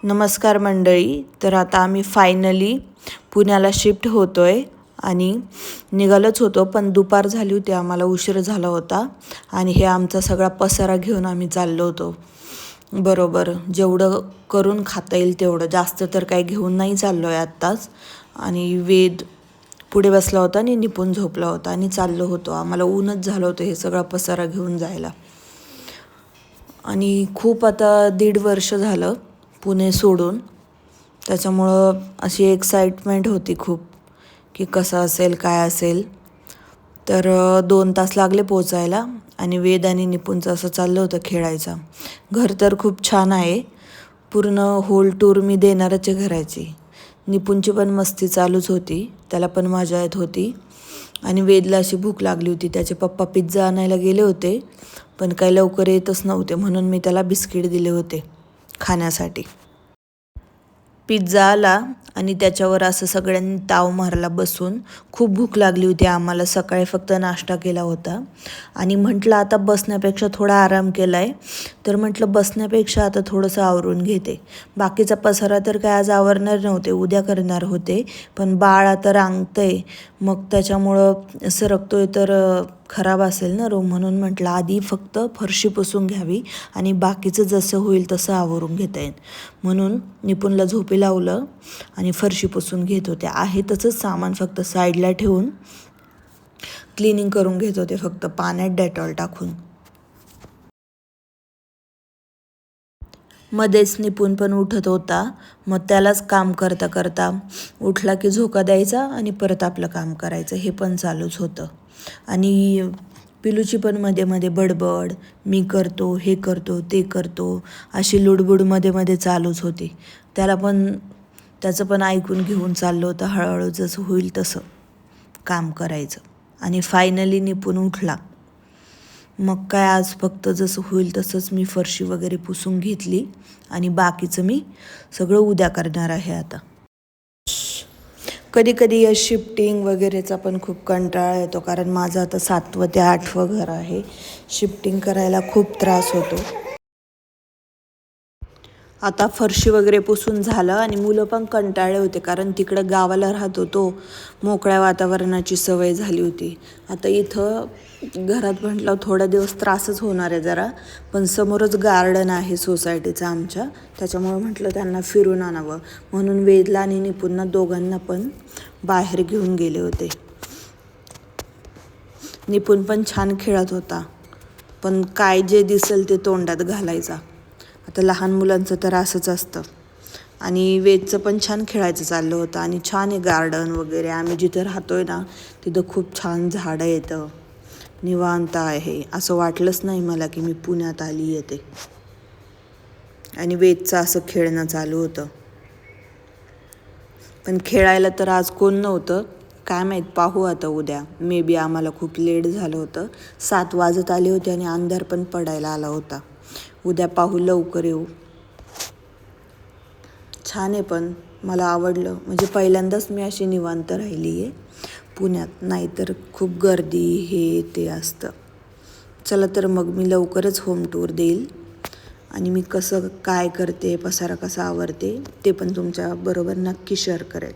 नमस्कार मंडळी. तर आता आम्ही फायनली पुण्याला शिफ्ट होतो आहे आणि निघालोच होतो, पण दुपार झाली होती, आम्हाला उशीर झाला होता आणि हे आमचा सगळा पसारा घेऊन आम्ही चाललो होतो. बरोबर जेवढं करून खाता येईल तेवढं, जास्त तर काही घेऊन नाही चाललो आहे आत्ताच. आणि वेद पुढे बसला होता आणि निपून झोपला होता आणि चाललो होतो. आम्हाला ऊनच झालं होतं हे सगळा पसारा घेऊन जायला. आणि खूप आता 1.5 वर्ष झालं पुणे सोडून, त्याच्यामुळं अशी एक्साइटमेंट होती खूप की कसं असेल काय असेल. तर 2 तास लागले पोचायला आणि वेद आणि निपुणचं असं चाललं होतं खेळायचं. घर तर खूप छान आहे, पूर्ण होल टूर मी देणारच आहे घराची. निपुणची पण मस्ती चालूच होती, त्याला पण मजा येत होती. आणि वेदला अशी भूक लागली होती, त्याचे पप्पा पिझ्झा आणायला गेले होते पण काही लवकर येतच नव्हते, म्हणून मी त्याला बिस्किट दिले होते खाण्यासाठी. पिझ्झा आला आणि त्याच्यावर असं सगळ्यांनी ताव मारला बसून. खूप भूक लागली होती आम्हाला, सकाळी फक्त नाश्ता केला होता आणि म्हटलं आता बसण्यापेक्षा थोडा आराम केला आहे, तर म्हटलं बसण्यापेक्षा आता थोडंसं आवरून घेते. बाकीचा पसारा तर काय आज नव्हते, उद्या करणार होते, पण बाळ आता रांगतंय, मग त्याच्यामुळं सरकतोय तर खराब असेल ना रूम, म्हणून म्हटलं आधी फक्त फरशी पुसून घ्यावी आणि बाकीचं जसं होईल तसं आवरून घेता येईल. म्हणून निपुणला झोपी लावलं आणि फरशी पुसून घेत होते. आहे तसंच सामान फक्त साईडला ठेवून क्लिनिंग करून घेत होते, फक्त पाण्यात डेटॉल टाकून. मध्येच निपुण पण उठत होता, मग त्यालाच काम करता करता उठला की झोका द्यायचा आणि परत आपलं काम करायचं, हे पण चालूच होतं. आणि पिलूची पण मध्ये मध्ये बडबड, मी करतो, हे करतो, ते करतो, अशी लुडबुड मध्ये मध्ये चालूच होती. त्याचं पण ऐकून घेऊन चाललं होतं, हळूहळू जसं होईल तसं काम करायचं. आणि फायनली निपुण उठला. मग काय आज फक्त जसं होईल तसंच मी फरशी वगैरे पुसून घेतली आणि बाकीचं मी सगळं उद्या करणार आहे आता. कधी कधी या शिफ्टिंग वगैरेचा पण खूप कंटाळा येतो, कारण माझं आता 7वं ते 8वं घर आहे. शिफ्टिंग करायला खूप त्रास होतो. आता फरशी वगैरे पुसून झालं आणि मुलं पण कंटाळले होते, कारण तिकडं गावाला राहत होतो, मोकळ्या वातावरणाची सवय झाली होती. आता इथं घरात म्हटलं थोडा दिवस त्रासच होणार आहे जरा, पण समोरच गार्डन आहे सोसायटीचं आमच्या, त्याच्यामुळं म्हटलं त्यांना फिरून आणावं, म्हणून वेदला आणि निपुणला दोघांना पण बाहेर घेऊन गेले होते. निपुण पण छान खेळत होता, पण काय जे दिसेल ते तोंडात घालायचा. आता लहान मुलांचं तर असंच असतं. आणि वेदचं पण छान खेळायचं चाललं होतं आणि छान आहे गार्डन वगैरे. आम्ही जिथं राहतोय ना तिथं खूप छान झाडं येतं, निवांत आहे, असं वाटलंच नाही मला की मी पुण्यात आली येते. आणि वेदचं असं खेळणं चालू होतं, पण खेळायला तर आज कोण नव्हतं. काय माहीत, पाहू आता उद्या. मे बी आम्हाला खूप लेट झालं होतं, 7 वाजत आले होते आणि अंधार पण पडायला आला होता. उद्या पाहू लवकर येऊ. छान आहे, पण मला आवडलं, म्हणजे पहिल्यांदाच मी अशी निवांत राहिली आहे पुण्यात, नाहीतर खूप गर्दी हे ते असतं. चला तर मग मी लवकरच होम टूर देईल आणि मी कसं काय करते, पसारा कसा आवरते ते पण तुमच्याबरोबर नक्की शेअर करेल.